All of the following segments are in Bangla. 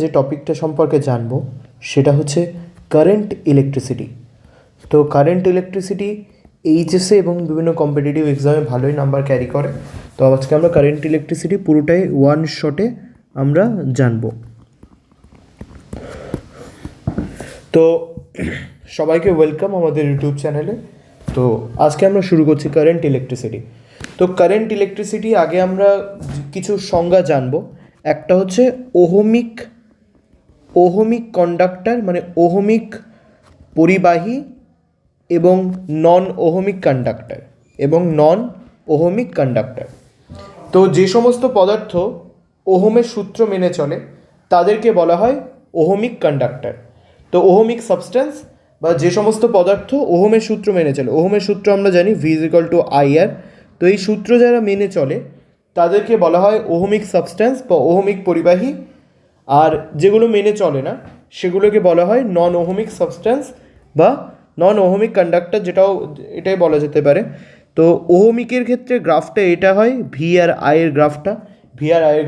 যে টপিকটা সম্পর্কে জানবো সেটা হচ্ছে কারেন্ট ইলেকট্রিসিটি। তো কারেন্ট ইলেকট্রিসিটি এইচএসে এবং বিভিন্ন কম্পিটিটিভ এক্সামে ভালোই নাম্বার ক্যারি করে। তো আজকে আমরা কারেন্ট ইলেকট্রিসিটি পুরোটাই ওয়ান শটে আমরা জানবো। তো সবাইকে ওয়েলকাম আমাদের ইউটিউব চ্যানেলে। তো আজকে আমরা শুরু করছি কারেন্ট ইলেকট্রিসিটি। তো কারেন্ট ইলেকট্রিসিটি আগে আমরা কিছু সংজ্ঞা জানবো। একটা হচ্ছে ওহমিক কন্ডাক্টর, মানে ওহমিক পরিবাহী, এবং নন ওহমিক কন্ডাক্টর। তো যে সমস্ত পদার্থ ওহমের সূত্র মেনে চলে তাদেরকে বলা হয় ওহমিক কন্ডাক্টর। তো ওহমিক সাবস্টেন্স বা যে সমস্ত পদার্থ ওহমের সূত্র মেনে চলে, ওহমের সূত্র আমরা জানি V=IR। তো এই সূত্র যারা মেনে চলে তাদেরকে বলা হয় ওহমিক সাবস্টেন্স বা ওহমিক পরিবাহী। আর যেগুলো মেনে চলে না সেগুলোকে বলা হয় নন ওহমিক সাবস্টেন্স বা নন ওহমিক কন্ডাক্টর, এটাই বলা যেতে পারে। তো ওহমিকের ক্ষেত্রে গ্রাফটা এটা হয়, ভি আর আইয়ের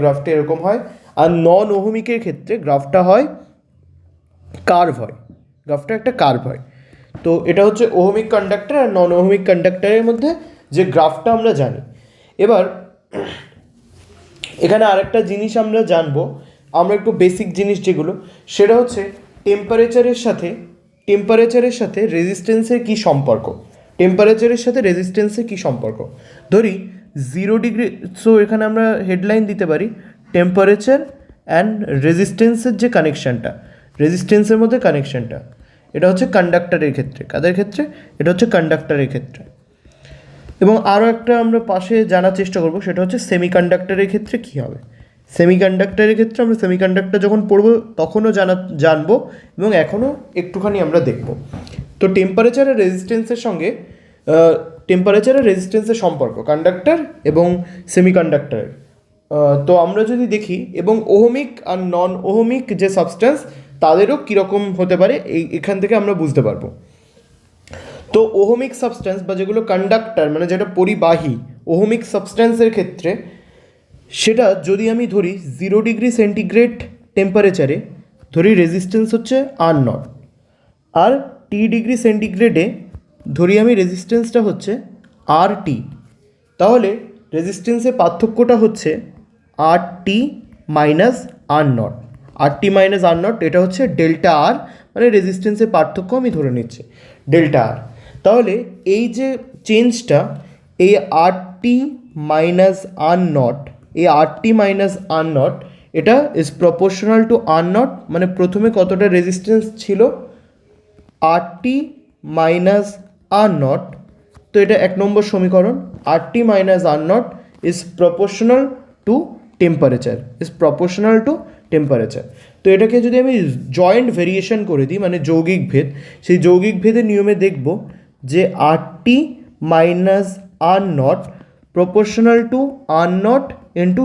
গ্রাফটা এরকম হয়। আর নন ওহমিকের ক্ষেত্রে গ্রাফটা হয় কার্ভ হয়, গ্রাফটা একটা কার্ভ হয়। তো এটা হচ্ছে ওহমিক কন্ডাক্টর আর নন ওহমিক কন্ডাক্টরের মধ্যে যে গ্রাফটা আমরা জানি। এবার এখানে আরেকটা জিনিস আমরা জানবো, আমরা একটু বেসিক জিনিস যেগুলো, সেটা হচ্ছে টেম্পারেচারের সাথে রেজিস্ট্যান্সের কী সম্পর্ক। ধরি 0 ডিগ্রি, সো এখানে আমরা হেডলাইন দিতে পারি টেম্পারেচার অ্যান্ড রেজিস্ট্যান্সের যে কানেকশানটা, রেজিস্ট্যান্সের মধ্যে কানেকশানটা, এটা হচ্ছে কন্ডাক্টরের ক্ষেত্রে। কাদের ক্ষেত্রে? এটা হচ্ছে কন্ডাক্টরের ক্ষেত্রে। এবং আরও একটা আমরা পাশে জানার চেষ্টা করব, সেটা হচ্ছে সেমিকন্ডাক্টরের ক্ষেত্রে কী হবে। সেমিকন্ডাক্টরের ক্ষেত্রে আমরা সেমিকন্ডাক্টর যখন পড়ব তখনও জানবো এবং এখনও একটুখানি আমরা দেখব। তো টেম্পারেচার আর রেজিস্ট্যান্সের সম্পর্ক কন্ডাক্টর এবং সেমিকন্ডাক্টরের। তো আমরা যদি দেখি, এবং ওহমিক আর নন ওহমিক যে সাবস্টেন্স তাদেরও কীরকম হতে পারে এখান থেকে আমরা বুঝতে পারবো। তো ওহমিক সাবস্টেন্স বা যেগুলো কন্ডাক্টর, মানে যেটা পরিবাহী, ওহমিক সাবস্টেন্সের ক্ষেত্রে সেটা যদি আমি ধরি 0 ডিগ্রি সেন্টিগ্রেড টেম্পারেচারে ধরি রেজিস্ট্যান্স হচ্ছে R0, আর T ডিগ্রি সেন্টিগ্রেডে ধরি আমি রেজিস্ট্যান্সটা হচ্ছে RT, তাহলে রেজিস্ট্যান্সের পার্থক্যটা হচ্ছে RT মাইনাস R0। এটা হচ্ছে ডেল্টা R, মানে রেজিস্ট্যান্সের পার্থক্য আমি ধরে নিচ্ছি ডেল্টা R। তাহলে এই যে চেঞ্জটা, এই RT মাইনাস R0, এটা ইজ প্রপোর্শনাল টু R0, মানে প্রথমে কতটা রেজিস্ট্যান্স ছিল RT মাইনাস R0। তো এটা 1 নম্বর সমীকরণ, RT minus R0 is proportional to temperature. তো এটাকে যদি আমি জয়েন্ট ভেরিয়েশন করে দিই, মানে যৌগিক ভেদ, সেই যৌগিক ভেদের নিয়মে দেখব যে RT minus R0 proportional to R0 into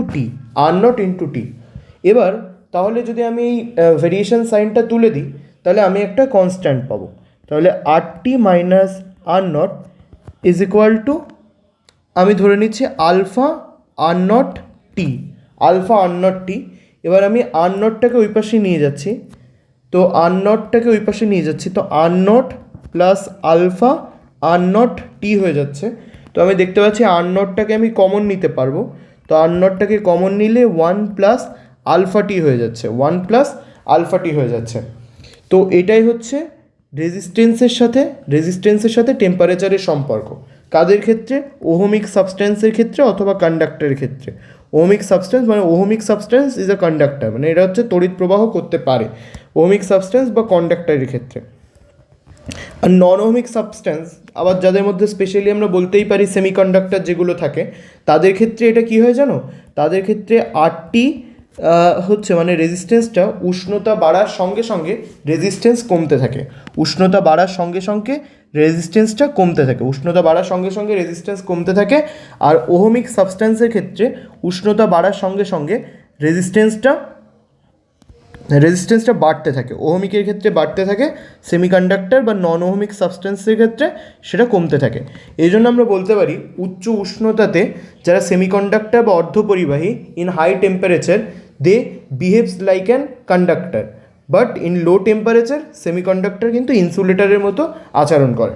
T. এবার তাহলে যদি আমি এই ভেরিয়েশন সাইনটা তুলে দিই তাহলে আমি একটা কনস্ট্যান্ট পাবো। তাহলে RT minus R0 is equal two, আমি ধরে নিচ্ছি আলফা R0 টি। এবার আমি R0টাকে ওই পাশে নিয়ে যাচ্ছি, তো R0 প্লাস আলফা R0 টি হয়ে যাচ্ছে। তো আমি দেখতে পাচ্ছি R0টাকে আমি কমন নিতে পারবো, তো R0টাকে কমন নিলে 1 প্লাস আলফা টি হয়ে যাচ্ছে। তো এটাই হচ্ছে রেজিস্ট্যান্সের সাথে টেম্পারেচারের সম্পর্ক। কাদের ক্ষেত্রে? ওহমিক সাবস্টেন্সের ক্ষেত্রে অথবা কন্ডাক্টরের ক্ষেত্রে। Ohmic substance is a conductor, মানে এটা হচ্ছে তড়িৎ প্রবাহ করতে পারে ওহমিক সাবস্টেন্স বা কন্ডাক্টরের ক্ষেত্রে। আর নন ওহমিক সাবস্টেন্স আবার যাদের মধ্যে স্পেশালি আমরা বলতেই পারি সেমিকন্ডাক্টর যেগুলো থাকে, তাদের ক্ষেত্রে এটা কী হয় জানো? তাদের ক্ষেত্রে RT হচ্ছে, মানে রেজিস্ট্যান্সটা উষ্ণতা বাড়ার সঙ্গে সঙ্গে রেজিস্ট্যান্স কমতে থাকে। উষ্ণতা বাড়ার সঙ্গে সঙ্গে রেজিস্ট্যান্স কমতে থাকে। আর ওহমিক সাবস্টেন্সের ক্ষেত্রে উষ্ণতা বাড়ার সঙ্গে সঙ্গে রেজিস্ট্যান্সটা বাড়তে থাকে। ওহমিকের ক্ষেত্রে বাড়তে থাকে, সেমিকন্ডাক্টর বা নন ওহমিক সাবস্টেন্সের ক্ষেত্রে সেটা কমতে থাকে। এই জন্য আমরা বলতে পারি উচ্চ উষ্ণতাতে যারা সেমিকন্ডাক্টর বা অর্ধপরিবাহী in high temperature, they behaves like an conductor, but in low temperature semiconductor কিন্তু ইনসুলেটরের মতো আচরণ করে।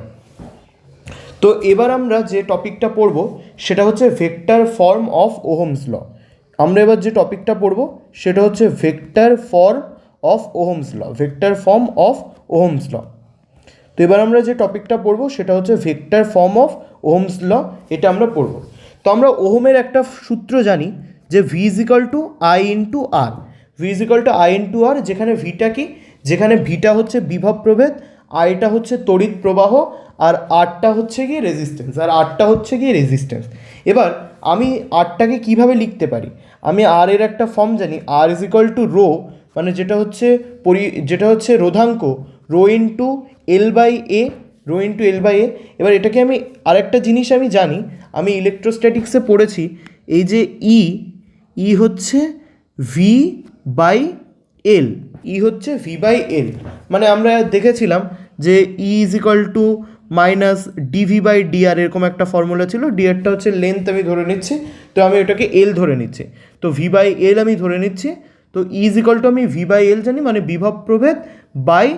তো এবার আমরা যে টপিকটা পড়ব সেটা হচ্ছে vector form of Ohm's law. আমরা এবার যে টপিকটা পড়ব সেটা হচ্ছে vector form of Ohm's law, vector form of Ohm's law. তো এবার আমরা যে টপিকটা পড়ব সেটা হচ্ছে vector form of Ohm's law, এটা আমরা পড়ব। তো আমরা ওহমের একটা সূত্র জানি যে V is equal to I into R, V is equal to I into R, যেখানে ভিটা কি, যেখানে ভিটা হচ্ছে বিভব প্রভেদ, আইটা হচ্ছে তড়িৎ প্রবাহ, আর আরটা হচ্ছে গিয়ে রেজিস্ট্যান্স, আর আরটা হচ্ছে গিয়ে রেজিস্ট্যান্স। এবার আমি আরটাকে কীভাবে লিখতে পারি, আমি আর এর একটা ফর্ম জানি, R is equal to rho, মানে যেটা হচ্ছে রোধাঙ্ক, rho into L by A, rho into L by A. এবার এটাকে আমি আরেকটা জিনিস আমি জানি, আমি ইলেকট্রোস্ট্যাটিক্সে পড়েছি, এই যে ই হচ্ছে ভি বাই এল, ই হচ্ছে ভি বাই এল, মানে আমরা দেখেছিলাম যে E is equal to minus dV by dR, এরকম একটা ফর্মুলা ছিল। ডিআরটা হচ্ছে লেন্থ আমি ধরে নিচ্ছি, তো আমি ওটাকে এল ধরে নিচ্ছি, তো ভি বাই এল আমি ধরে নিচ্ছি। তো ইজ ইকাল টু আমি ভি বাই এল জানি, মানে বিভব প্রভেদ বাই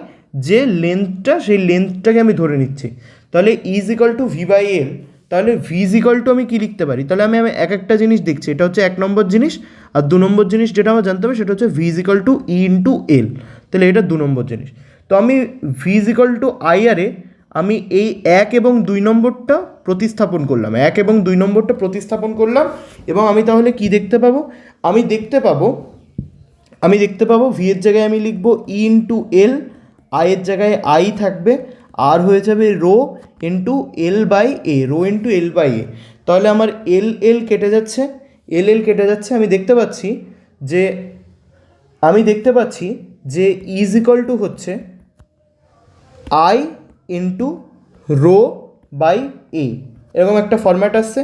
যে লেন্থটা, সেই লেন্থটাকে আমি ধরে নিচ্ছি, তাহলে is equal to V by L. তাহলে ভি ইজ ইকাল টু আমি কী লিখতে পারি, তাহলে আমি এক একটা জিনিস দেখছি, এটা হচ্ছে 1 নম্বর জিনিস, আর 2 নম্বর জিনিস যেটা আমার জানতে হবে সেটা হচ্ছে V is equal to E into L, তাহলে এটা 2 নম্বর জিনিস। তো আমি V is equal to I আরে আমি এই 1 এবং 2 নম্বরটা প্রতিস্থাপন করলাম, 1 এবং 2 নম্বরটা প্রতিস্থাপন করলাম, এবং আমি তাহলে কি দেখতে পাবো, আমি দেখতে পাবো ভি এর জায়গায় আমি লিখবো ই ইন্টু এল, আই এর জায়গায় আই থাকবে, আর হয়ে যাবে rho into L by A, rho into L by A. তাহলে আমার এল কেটে যাচ্ছে, এল কেটে যাচ্ছে, আমি দেখতে পাচ্ছি যে ইজ ইকাল টু হচ্ছে আই ইন্টু রো বাই এ, এরকম একটা ফরম্যাট আসছে।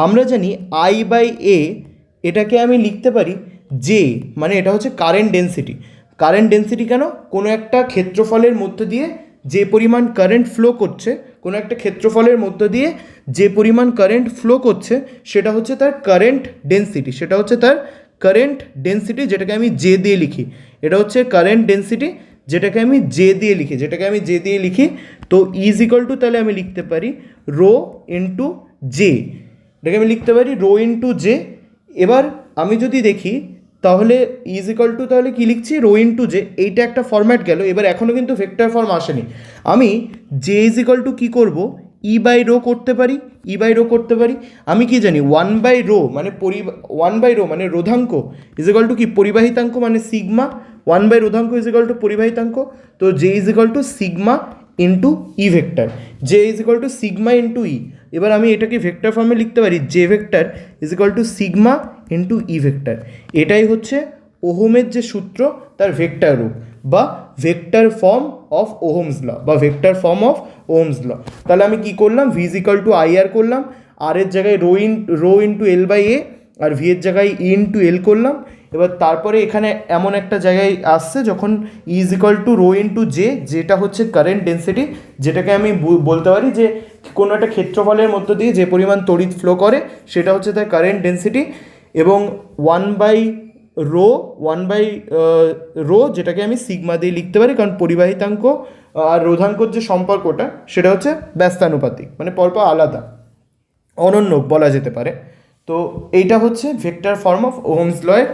আমরা জানি আই বাই এ, এটাকে আমি লিখতে পারি জে, মানে এটা হচ্ছে কারেন্ট ডেন্সিটি। কারেন্ট ডেন্সিটি কেন, কোনো একটা ক্ষেত্রফলের মধ্য দিয়ে যে পরিমাণ কারেন্ট ফ্লো করছে, কোনো একটা ক্ষেত্রফলের মধ্য দিয়ে যে পরিমাণ কারেন্ট ফ্লো করছে সেটা হচ্ছে তার কারেন্ট ডেন্সিটি, সেটা হচ্ছে তার কারেন্ট ডেন্সিটি, যেটাকে আমি জে দিয়ে লিখি। এটা হচ্ছে কারেন্ট ডেন্সিটি, যেটাকে আমি জে দিয়ে লিখি। তো ইজ ইকাল টু, তাহলে আমি লিখতে পারি রো ইন্টু জে, এটাকে আমি লিখতে পারি রো ইন্টু জে। এবার আমি যদি দেখি তাহলে ইজ ইকাল টু, তাহলে কী লিখছি, রো ইন্টু জে, এইটা একটা ফরম্যাট গেল। এবার এখনও কিন্তু ভেক্টর ফর্ম আসেনি, আমি জে ইজ ইকাল টু কী করবো, ই বাই রো করতে পারি। আমি কি জানি 1 বাই রো মানে রোধাঙ্ক ইজ ইকাল টু কি, পরিবাহিতাঙ্ক, মানে সিগমা, 1 বাই রোধাঙ্ক ইজ ইকাল টু পরিবাহিতাঙ্ক। তো J is equal to sigma into E vector, J is equal to sigma into E. এবার আমি এটাকে ভেক্টর ফর্মে লিখতে পারি, J vector is equal to sigma into E vector. এটাই হচ্ছে ওহমের যে সূত্র তার ভেক্টর রূপ, বা vector form of Ohm's law, বা vector form of Ohm's law. তাহলে আমি কি করলাম, V is equal to I R করলাম, আর এর জায়গায় rho into L by A, আর ভি এর জায়গায় ই ইন্টু এল করলাম। এবার তারপরে এখানে এমন একটা জায়গায় আসছে যখন is equal to rho into J, যেটা হচ্ছে কারেন্ট ডেন্সিটি, যেটাকে আমি বলতে পারি যে কোনো একটা ক্ষেত্রফলের মধ্য দিয়ে যে পরিমাণ তড়িৎ ফ্লো করে সেটা হচ্ছে তার কারেন্ট ডেন্সিটি, এবং 1 বাই রো যেটাকে আমি সিগমা দিয়ে লিখতে পারি, কারণ পরিবাহিতাঙ্ক আর রোধাঙ্কর যে সম্পর্কটা সেটা হচ্ছে ব্যস্তানুপাতিক, মানে পরপর আলাদা, অনন্য বলা যেতে পারে। তো এইটা হচ্ছে ভেক্টর ফর্ম অফ ওহমস লয়ের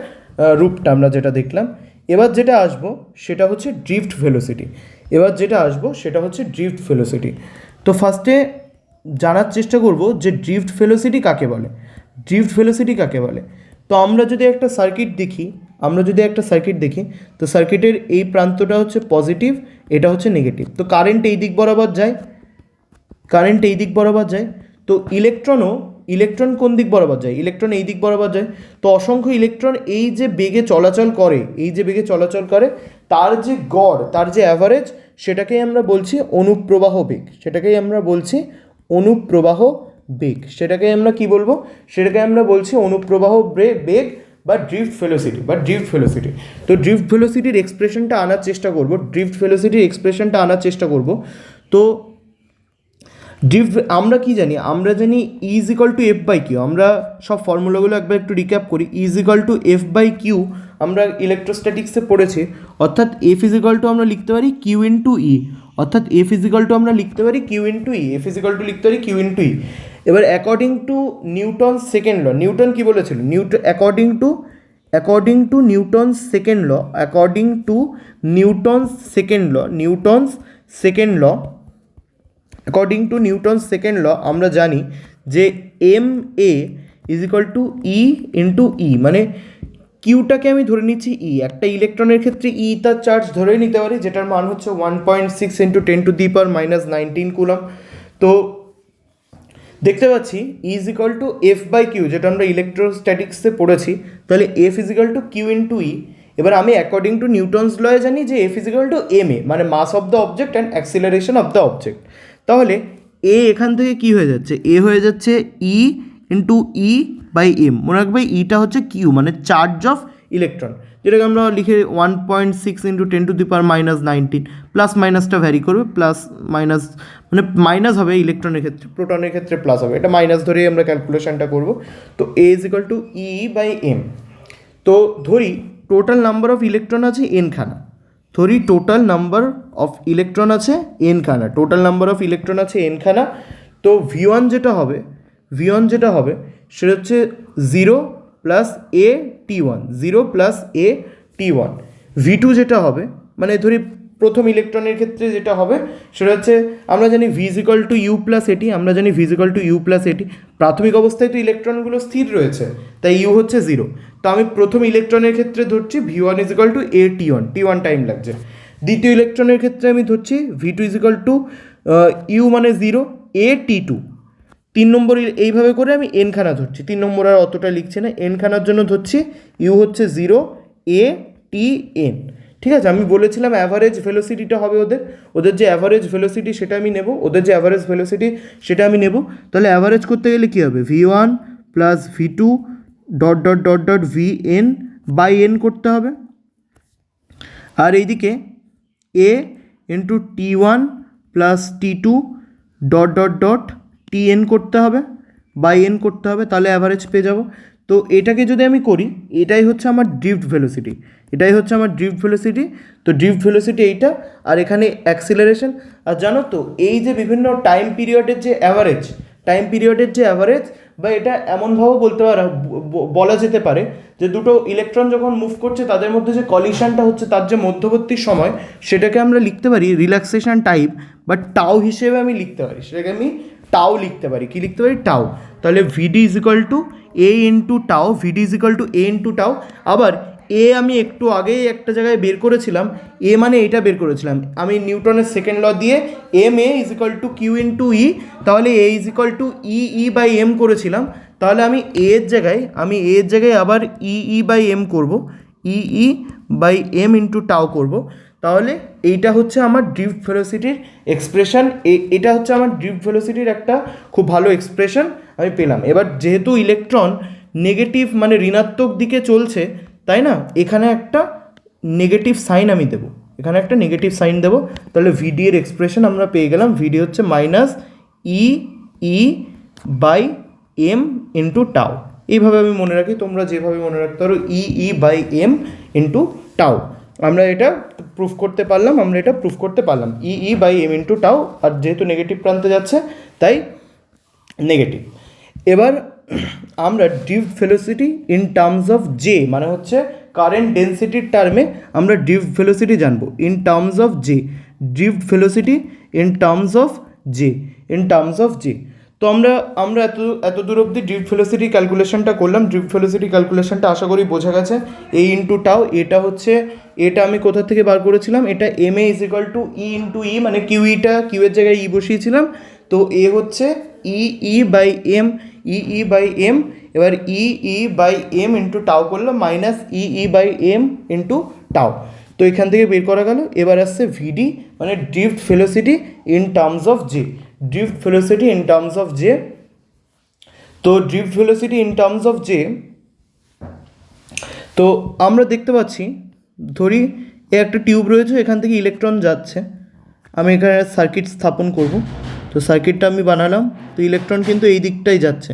রূপটা আমরা যেটা দেখলাম। এবার যেটা আসবো সেটা হচ্ছে ড্রিফট ভেলোসিটি। তো ফার্স্টে জানার চেষ্টা করব যে ড্রিফট ভেলোসিটি কাকে বলে। তো আমরা যদি একটা সার্কিট দেখি, তো সার্কিটের এই প্রান্তটা হচ্ছে পজিটিভ, এটা হচ্ছে নেগেটিভ। তো কারেন্ট এই দিক বরাবর যায়, তো ইলেকট্রন কোন দিক বরাবর যায়, ইলেকট্রন এই দিক বরাবর যায়। তো অসংখ্য ইলেকট্রন এই যে বেগে চলাচল করে, তার যে গড়, তার যে অ্যাভারেজ, সেটাকেই আমরা বলছি অনুপ্রবাহ বেগ, সেটাকেই আমরা বলছি অনুপ্রবাহ বেগ বা ড্রিফট ভেলোসিটি। তো ড্রিফট ভেলোসিটির এক্সপ্রেশনটা আনার চেষ্টা করব। তো আমরা কি জানি, E is equal to F by Q. আমরা সব ফর্মুলাগুলো একবার একটু রিক্যাপ করি। E is equal to F by Q আমরা ইলেকট্রোস্ট্যাটিক্সে পড়েছি, অর্থাৎ এফ ইজিক্যাল টু আমরা লিখতে পারি কিউ ইন্টু ই, অর্থাৎ এফ ইজিক্যাল টু আমরা লিখতে পারি Q into E, F is equal to লিখতে পারি কিউ ইন্টু ই। এবার according to Newton second law, Newton কী বলেছিল, according to Newton's second law, according to Newton's second law, according to Newton's second law আমরা জানি যে M A is equal to E into E, মানে কিউটাকে আমি ধরে নিচ্ছি ই, একটা ইলেকট্রনের ক্ষেত্রে ই তার চার্জ ধরে নিতে পারি, যেটার মান হচ্ছে 1.6 ইন্টু 10⁻⁻⁹ কুলম। তো দেখতে পাচ্ছি E is equal to F by Q, যেটা আমরা ইলেকট্রোস্ট্যাটিক্সে পড়েছি, তাহলে F is equal to Q into E. এবার আমি অ্যাকর্ডিং টু নিউটনস লয়ে জানি যে F is equal to M A, মানে mass of the object and acceleration of the object. তাহলে এ এখান থেকে কি হয়ে যাচ্ছে, এ হয়ে যাচ্ছে ই ইন্টু ই বাই এম, মনে রাখবে ইটা হচ্ছে কিউ মানে চার্জ অফ ইলেকট্রন, যেটাকে আমরা লিখে 1.6 ইন্টু 10⁻⁹, প্লাস মাইনাসটা ভ্যারি করবে, প্লাস মাইনাস মানে মাইনাস হবে ইলেকট্রনের ক্ষেত্রে, প্রোটনের ক্ষেত্রে প্লাস হবে, এটা মাইনাস ধরেই আমরা ক্যালকুলেশনটা করব। তো A is equal to E by M. তো ধরি টোটাল নাম্বার অফ ইলেকট্রন আছে এনখানা, ধরি টোটাল নাম্বার অফ ইলেকট্রন আছে এনখানা, টোটাল নাম্বার অফ ইলেকট্রন আছে এনখানা। তো ভি ওয়ান যেটা হবে সেটা হচ্ছে 0 প্লাস এ টি ওয়ান, 0 প্লাস এ টি ওয়ান। ভি টু যেটা হবে, মানে ধরি প্রথম ইলেকট্রনের ক্ষেত্রে যেটা হবে সেটা হচ্ছে আমরা জানি V is equal to u plus at, আমরা জানি V is equal to u plus at. প্রাথমিক অবস্থায় তো ইলেকট্রনগুলো স্থির রয়েছে, তাই ইউ হচ্ছে 0। তো আমি প্রথম ইলেকট্রনের ক্ষেত্রে ধরছি V one is equal to A T one, T one time লাগছে। দ্বিতীয় ইলেকট্রনের ক্ষেত্রে আমি ধরছি V two is equal to U মানে 0 এ টি টু। 3 নম্বর এইভাবে করে আমি এনখানা ধরছি, 3 নম্বর আর অতটা লিখছি না, এনখানার জন্য ধরছি ইউ হচ্ছে 0 এ টি এন। ঠিক আছে, আমি বলেছিলাম অ্যাভারেজ ভেলোসিটিটা হবে ওদের যে অ্যাভারেজ ভেলোসিটি সেটা আমি নেব, তাহলে অ্যাভারেজ করতে গেলে কী হবে, V one plus V two dot dot dot dot V N by N করতে হবে, আর এইদিকে A into T one plus T two dot dot dot T N করতে হবে, বাই এন করতে হবে, তাহলে অ্যাভারেজ পেয়ে যাব। তো এটাকে যদি আমি করি, এটাই হচ্ছে আমার ড্রিফট ভেলোসিটি, তো ড্রিফট ভেলোসিটি এইটা, আর এখানে অ্যাক্সিলারেশন। আর জানো তো এই যে বিভিন্ন টাইম পিরিয়ডের যে অ্যাভারেজ, বা এটা এমনভাবেও বলা যেতে পারে যে দুটো ইলেকট্রন যখন মুভ করছে তাদের মধ্যে যে কলিশনটা হচ্ছে তার যে মধ্যবর্তী সময়, সেটাকে আমরা লিখতে পারি রিল্যাক্সেশন টাইম বা টাও হিসেবে আমি লিখতে পারি, সেটাকে আমি টাও লিখতে পারি, কি লিখতে পারি, টাও। তাহলে VD is equal to A into tau, আবার এ আমি একটু আগেই একটা জায়গায় বের করেছিলাম, এ মানে এটা বের করেছিলাম আমি নিউটনের সেকেন্ড ল দিয়ে, M A is equal to Q into E, তাহলে A is equal to E by M করেছিলাম, তাহলে আমি এর জায়গায় আবার ই বাই এম করবো, ই বাই এম ইন্টু টাও করবো। তাহলে এইটা হচ্ছে আমার ড্রিফট ভেলোসিটির এক্সপ্রেশন, এটা হচ্ছে আমার ড্রিফট ভেলোসিটির একটা খুব ভালো এক্সপ্রেশন আমি পেলাম। এবার যেহেতু ইলেকট্রন নেগেটিভ মানে ঋণাত্মক দিকে চলছে, তাই না, এখানে একটা নেগেটিভ সাইন আমি দেবো, তাহলে ভিডি এর এক্সপ্রেশন আমরা পেয়ে গেলাম, ভিডি হচ্ছে minus E by M into tau. এইভাবে আমি মনে রাখি, তোমরা যেভাবে মনে রাখতে পারো ই বাই এম ইন্টু টাও। আমরা এটা প্রুফ করতে পারলাম, ই বাই এম ইন্টু টাও, আর যেহেতু নেগেটিভ প্রান্তে যাচ্ছে তাই নেগেটিভ। এবার আমরা drift velocity in terms of J, মানে হচ্ছে কারেন্ট ডেন্সিটির টার্মে আমরা ড্রিফট ভেলোসিটি জানবো, in terms of J, drift velocity in terms of J. তো আমরা এত দূর অবধি ড্রিফট ভেলোসিটি ক্যালকুলেশনটা করলাম। ড্রিফট ভেলোসিটি ক্যালকুলেশনটা আশা করি বোঝা গেছে। এ ইন্টু টাও, এটা আমি কোথা থেকে বার করেছিলাম, এটা M A is equal to E into E, মানে কিউ এর জায়গায় ই বসিয়েছিলাম, তো এ হচ্ছে ই বাই এম, এবার ই বাই এম ইন্টু টাও করলাম, minus E by M into tau. তো এখান থেকে বের করা গেল। এবার আসছে ভিডি, মানে drift velocity in terms of J, তো drift velocity in terms of J, তো আমরা দেখতে পাচ্ছি, ধরি একটা টিউব রয়েছে, এখান থেকে ইলেকট্রন যাচ্ছে, আমি এখানে সার্কিট স্থাপন করব। তো সার্কিটটা আমি বানালাম, তো ইলেকট্রন কিন্তু এই দিকটাই যাচ্ছে,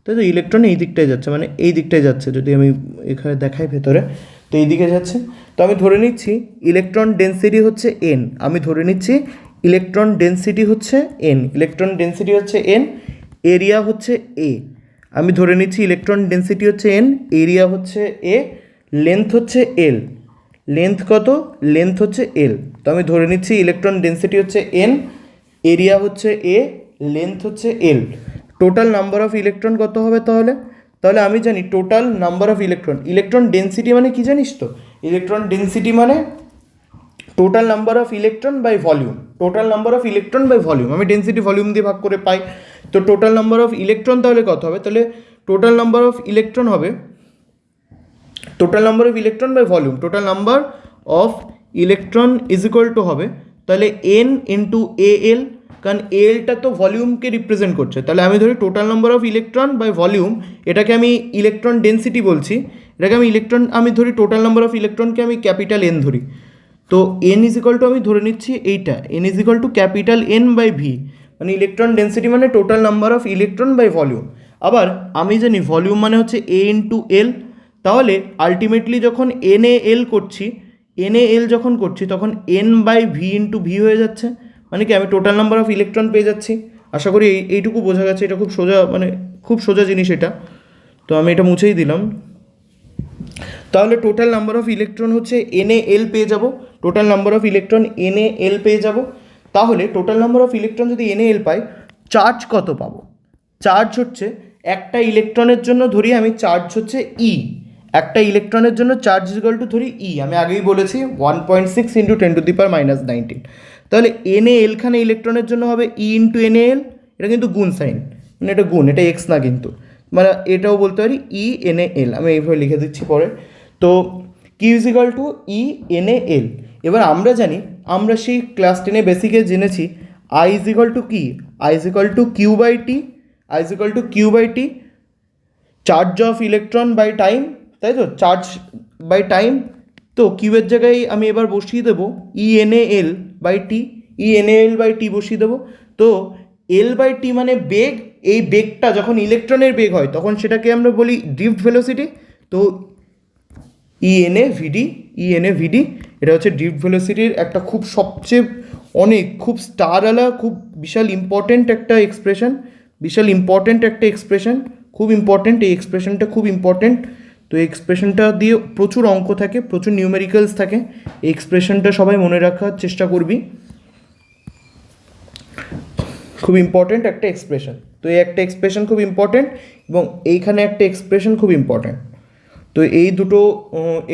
তাই তো ইলেকট্রন এই দিকটাই যাচ্ছে, মানে এই দিকটাই যাচ্ছে, যদি আমি এখানে দেখাই ভেতরে, তো এইদিকে যাচ্ছে। তো আমি ধরে নিচ্ছি ইলেকট্রন ডেন্সিটি হচ্ছে এন, আমি ধরে নিচ্ছি ইলেকট্রন ডেন্সিটি হচ্ছে এন, ইলেকট্রন ডেন্সিটি হচ্ছে এন, এরিয়া হচ্ছে এ, আমি ধরে নিচ্ছি ইলেকট্রন ডেন্সিটি হচ্ছে এন, এরিয়া হচ্ছে এ, লেন্থ হচ্ছে এল, লেন্থ কত, লেন্থ হচ্ছে এল। তো আমি ধরে নিচ্ছি ইলেকট্রন ডেন্সিটি হচ্ছে এন, এরিয়া হচ্ছে এ, লেন্থ হচ্ছে L. Total number of electron কত হবে তাহলে? তাহলে আমি জানি total number of electron, electron density মানে কি জানিস তো? ইলেকট্রন ডেন্সিটি মানে total number of electron by volume, total number of electron by volume, আমি ডেন্সিটি ভলিউম দিয়ে ভাগ করে পাই। তো টোটাল নাম্বার অফ ইলেকট্রন তাহলে কত হবে? তাহলে টোটাল নাম্বার অফ ইলেকট্রন হবে total number of electron by volume, total number of electron is equal to হবে তাহলে এন ইন্টু এ এল, কারণ এলটা তো ভলিউমকে রিপ্রেজেন্ট করছে, তাহলে আমি ধরি total number of electron by volume, এটাকে আমি ইলেকট্রন ডেন্সিটি বলছি, এটাকে আমি ধরি টোটাল নাম্বার অফ ইলেকট্রনকে আমি ক্যাপিটাল এন ধরি। তো এন ইজ ইকুয়াল টু আমি ধরে নিচ্ছি এইটা, N is equal to capital N by V, মানে ইলেকট্রন ডেন্সিটি মানে total number of electron by volume. আবার আমি জানি ভলিউম মানে হচ্ছে এ ইন্টু এল, তাহলে আলটিমেটলি যখন এন এ এল করছি, এন এ এল যখন করছি তখন N by V into V হয়ে যাচ্ছে, মানে কি আমি টোটাল নাম্বার অফ ইলেকট্রন পেয়ে যাচ্ছি। আশা করি এইটুকু বোঝা গেছে, এটা খুব সোজা, মানে খুব সোজা জিনিস এটা। তো আমি এটা মুছেই দিলাম। তাহলে টোটাল নাম্বার অফ ইলেকট্রন হচ্ছে এন এ এল পেয়ে যাব, total number of electron N A L পেয়ে যাব। তাহলে টোটাল নাম্বার অফ ইলেকট্রন যদি এন এ এল পাই, চার্জ কত পাবো? চার্জ হচ্ছে একটা ইলেকট্রনের জন্য ধরি আমি চার্জ হচ্ছে ই, একটা ইলেকট্রনের জন্য চার্জ ইকুয়াল টু ধরি ই, আমি আগেই বলেছি 1.6 ইন্টু 10⁻⁻⁹। তাহলে এন এ এলখানে ইলেকট্রনের জন্য হবে ই ইন্টু এন এ এল, এটা কিন্তু গুণ সাইন, মানে এটা গুণ, এটা এক্স না কিন্তু, মানে এটাও বলতে পারি ই এন এ এল, আমি এইভাবে লিখে দিচ্ছি পরে। তো Q is equal to E N A L. এবার আমরা জানি, আমরা সেই ক্লাস 10 বেসিকে জেনেছি আই ইজ ইকুয়াল টু কি, I is equal to Q by T, I is equal to Q by T, charge of electron by time, তাই তো, চার্জ বাই টাইম। তো কিউয়ের জায়গায় আমি এবার বসিয়ে দেবো E N A L by T, E N A L by T বসিয়ে দেবো। তো এল বাই টি মানে বেগ, এই বেগটা যখন ইলেকট্রনের বেগ হয় তখন সেটাকে আমরা বলি ড্রিফট ভেলোসিটি। তো ই N A VD, E N A ভিডি, এটা হচ্ছে ড্রিফট ভেলোসিটির একটা খুব সবচেয়ে খুব স্টারওয়ালা, খুব বিশাল ইম্পর্ট্যান্ট একটা এক্সপ্রেশন, বিশাল ইম্পর্ট্যান্ট একটা এক্সপ্রেশন, খুব ইম্পর্ট্যান্ট, এই এক্সপ্রেশনটা খুব ইম্পর্ট্যান্ট। তো এই এক্সপ্রেশনটা দিয়ে প্রচুর অঙ্ক থাকে, প্রচুর নিউমেরিক্যালস থাকে, এই এক্সপ্রেশনটা সবাই মনে রাখার চেষ্টা করবি, খুব ইম্পর্ট্যান্ট একটা এক্সপ্রেশন। তো এই একটা এক্সপ্রেশন খুব ইম্পর্ট্যান্ট এবং এইখানে একটা এক্সপ্রেশন খুব ইম্পর্ট্যান্ট। তো এই দুটো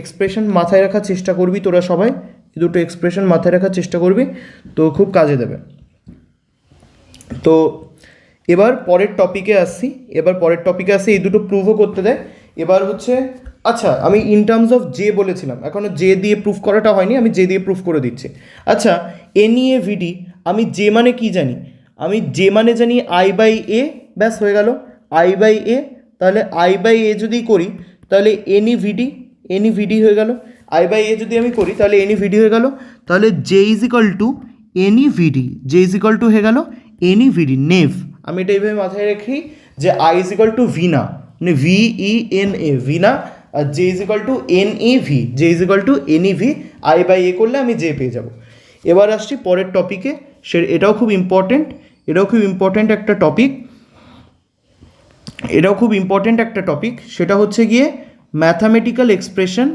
এক্সপ্রেশন মাথায় রাখার চেষ্টা করবি তোরা সবাই, এই দুটো এক্সপ্রেশন মাথায় রাখার চেষ্টা করবি, তো খুব কাজে দেবে। তো এবার পরের টপিকে আসছি, এই দুটো প্রুভও করতে দেয়। এবার হচ্ছে, আচ্ছা আমি ইন টার্মস অফ জে বলেছিলাম, এখনও জে দিয়ে প্রুফ করাটা হয়নি, আমি জে দিয়ে প্রুফ করে দিচ্ছি। আচ্ছা এন ই এ ভিডি, আমি জে মানে কি জানি? আমি জে মানে জানি আই বাই এ, ব্যাস হয়ে গেল, আই বাই এ। তাহলে আই বাই এ যদি করি তাহলে এনই ভিডি, এনই ভিডি হয়ে গেল। আই বাই এ যদি আমি করি তাহলে এনই ভিডি হয়ে গেল। তাহলে J is equal to NE VD, J is equal to হয়ে গেল এনই ভিডি, নেভ। আমি এটা এইভাবে মাথায় রাখি যে I is equal to V না, মানে V E N A, V না, আর J is equal to N E V, J is equal to N E V. I by A করলে আমি জে পেয়ে যাব। এবার আসছি পরের টপিকে, এটাও খুব ইম্পর্টেন্ট, এটাও খুব ইম্পর্টেন্ট একটা টপিক, এটাও খুব ইম্পর্টেন্ট একটা টপিক, সেটা হচ্ছে গিয়ে mathematical expression,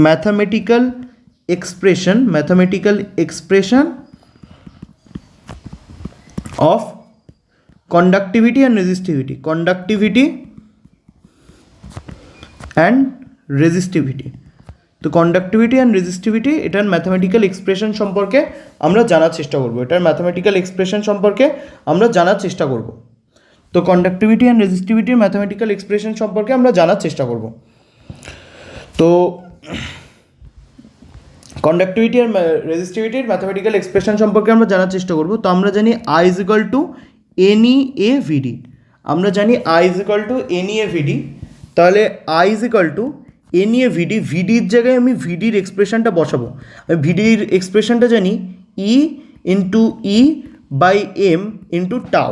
mathematical expression of conductivity and resistivity, conductivity and resistivity. তো কন্ডাক্টিভিটি অ্যান্ড রেজিস্টিভিটি, এটার ম্যাথামেটিক্যাল এক্সপ্রেশন সম্পর্কে আমরা জানার চেষ্টা করব, এটার ম্যাথামেটিক্যাল এক্সপ্রেশন সম্পর্কে আমরা জানার চেষ্টা করব। তো কন্ডাক্টিভিটি অ্যান্ড রেজিস্টিভিটির ম্যাথামেটিক্যাল এক্সপ্রেশন সম্পর্কে আমরা জানার চেষ্টা করব। তো কন্ডাক্টিভিটি আর রেজিস্টিভিটির ম্যাথামেটিক্যাল এক্সপ্রেশন সম্পর্কে আমরা জানার চেষ্টা করব। তো আমরা জানি I is equal to NE A VD, আমরা জানি I is equal to NE A VD. তাহলে I is equal to NE A VD, ভিডির জায়গায় আমি ভিডির এক্সপ্রেশনটা বসাবো। আমি ভিডির এক্সপ্রেশনটা জানি E into E by M into tau,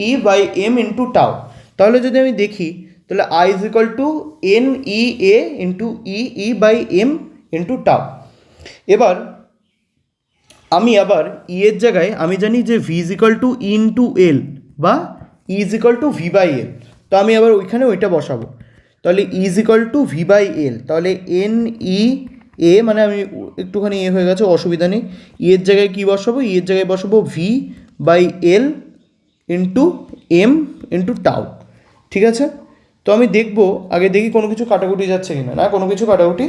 E by M into টাও। তাহলে যদি আমি দেখি তাহলে I is equal to N E A into E by M into tau. এবার আমি আবার ই এর জায়গায় আমি জানি যে V is equal to into L বা E is equal to V by L, তো আমি আবার ওইখানে ওইটা বসাবো। তাহলে E is equal to V by L, তাহলে এন ই এ মানে আমি একটুখানি এ হয়ে গেছে, অসুবিধা নেই। ই এর জায়গায় কী বসাবো, ই এর জায়গায় বসাবো V by L into M into tau. ঠিক আছে, তো আমি দেখবো আগে দেখি কোনো কিছু কাটাকুটি যাচ্ছে কি না, না কোনো কিছু কাটাকুটি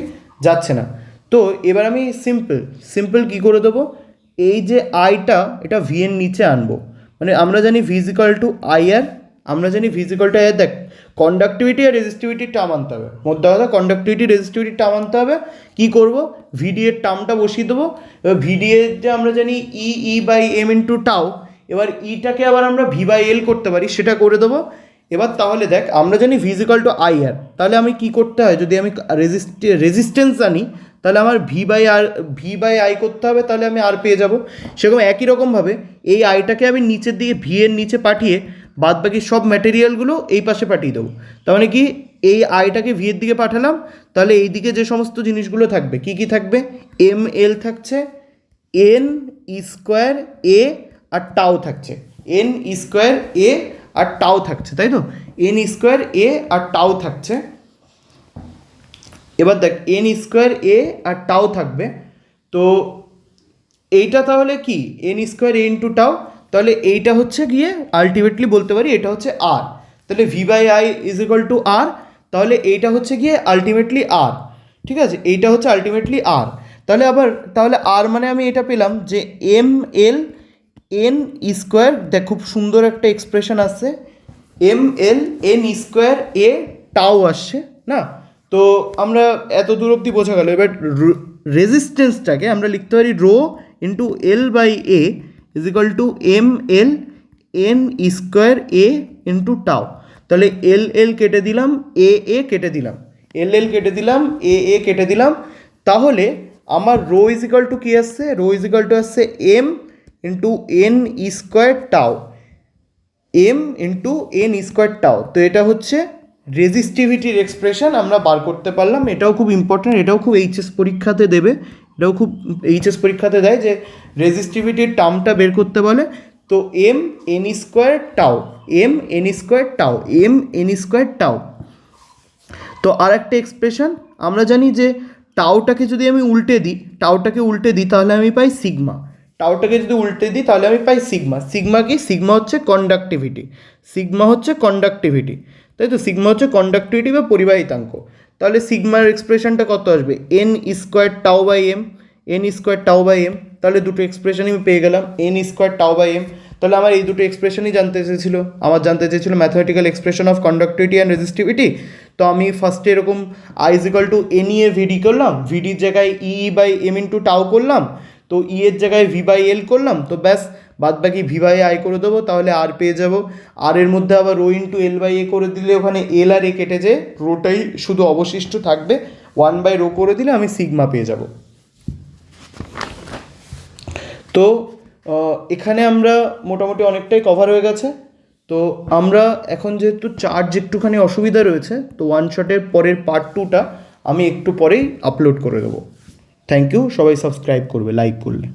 যাচ্ছে না। তো এবার আমি সিম্পল কী করে দেবো, এই যে আইটা এটা ভি এর নিচে আনবো, মানে আমরা জানি V is equal to I R, আমরা জানি V is equal to I R. দেখ কন্ডাক্টিভিটি আর রেজিস্টিভিটির টার্ম আনতে হবে, মোদ্দা কথা কন্ডাক্টিভিটি রেজিস্টিভিটির টার্ম আনতে হবে। কী করবো, ভিডি এর টার্মটা বসিয়ে দেবো। এবার ভিডি এর যে আমরা জানি ই বাই এম ইন্টু টাউ, এবার ইটাকে আবার আমরা ভি বাই এল করতে পারি, সেটা করে দেবো। এবার তাহলে দেখ আমরা জানি V is equal to I R, তাহলে আমি কী করতে হয়, যদি আমি রেজিস্ট্যান্স আনি তাহলে আমার ভি বাই আই করতে হবে, তাহলে আমি আর পেয়ে যাবো। সেরকম একই রকমভাবে এই আইটাকে আমি নিচের দিকে ভি এর নিচে পাঠিয়ে বাদ বাকি সব ম্যাটেরিয়ালগুলো এই পাশে পাঠিয়ে দেবো। তার মানে কি, এই আইটাকে ভি এর দিকে পাঠালাম, তাহলে এই দিকে যে সমস্ত জিনিসগুলো থাকবে কী কী থাকবে, এম এল থাকছে, এন ই স্কোয়ার এ আর টাউ থাকছে, এন ই স্কোয়ার এ আর টাউ থাকছে, তাই তো, এন ই স্কোয়ার এ আর টাউ থাকছে। এবার দেখ এন স্কোয়ার এ আর টাউ থাকবে, তো এইটা তাহলে কি N square A into tau, তাহলে এইটা হচ্ছে গিয়ে আলটিমেটলি বলতে পারি এটা হচ্ছে আর, তাহলে V by I is equal to R, তাহলে এইটা হচ্ছে গিয়ে আলটিমেটলি আর। ঠিক আছে, এইটা হচ্ছে আলটিমেটলি আর। তাহলে আর মানে আমি এটা পেলাম যে এম এল এন স্কোয়ার, দেখ খুব সুন্দর একটা এক্সপ্রেশন আসছে, এম এল এন স্কোয়ার এ টাউ আসছে না। তো আমরা এত দূর অবধি বোঝা গেল। এবার রেজিস্ট্যান্সটাকে আমরা লিখতে পারি rho into L by A is equal to M L N square A into tau. তাহলে এল কেটে দিলাম, এ কেটে দিলাম, এল কেটে দিলাম, এ কেটে দিলাম। তাহলে আমার রো ইজ ইকুয়াল টু কী আসছে, রো ইজ ইকুয়াল টু আসছে M into N square tau, M into N square tau. তো এটা হচ্ছে রেজিস্টিভিটির এক্সপ্রেশন আমরা বার করতে পারলাম। এটাও খুব ইম্পর্ট্যান্ট, এটাও খুব এইচএস পরীক্ষাতে দেবে, এটাও খুব এইচএস পরীক্ষাতে দেয় যে রেজিস্টিভিটির টার্মটা বের করতে বলে। তো M N square tau, M N square tau, M N square tau. তো আর একটা এক্সপ্রেশন আমরা জানি যে টাউটাকে যদি আমি উল্টে দিই তাহলে আমি পাই সিগমা, টাউটাকে যদি উল্টে দিই তাহলে আমি পাই সিগমা। সিগমা কি, সিগমা হচ্ছে কন্ডাক্টিভিটি, তাই তো, সিগমা হচ্ছে কন্ডাক্টিভিটি বা পরিবাহিতাঙ্ক। তাহলে সিগমার এক্সপ্রেশনটা কত আসবে, N square tau by M, N square tau by M. তাহলে দুটো এক্সপ্রেশনই আমি পেয়ে গেলাম, N square tau by M. তাহলে আমার এই দুটো এক্সপ্রেশনই জানতে চেয়েছিল mathematical expression of conductivity and resistivity. তো আমি ফার্স্টে এরকম I is equal to N A VD করলাম, ভিডির জায়গায় E by M into tau করলাম, তো ই এর জায়গায় ভি বাই এল করলাম, তো ব্যাস বাদ বাকি ভি বাই আই করে দেবো, তাহলে আর পেয়ে যাবো। আর এর মধ্যে আবার রো ইন্টু এল বাই এ করে দিলে ওখানে এল আর এ কেটে যে রোটাই শুধু অবশিষ্ট থাকবে, ওয়ান বাই রো করে দিলে আমি সিগমা পেয়ে যাব। তো এখানে আমরা মোটামুটি অনেকটাই কভার হয়ে গেছে। তো আমরা এখন যেহেতু চার্জ একটুখানি অসুবিধা রয়েছে, তো ওয়ান শটের পরের পার্ট 2টা আমি একটু পরেই আপলোড করে দেবো। থ্যাংক ইউ, সবাই সাবস্ক্রাইব করবে লাইক করলে।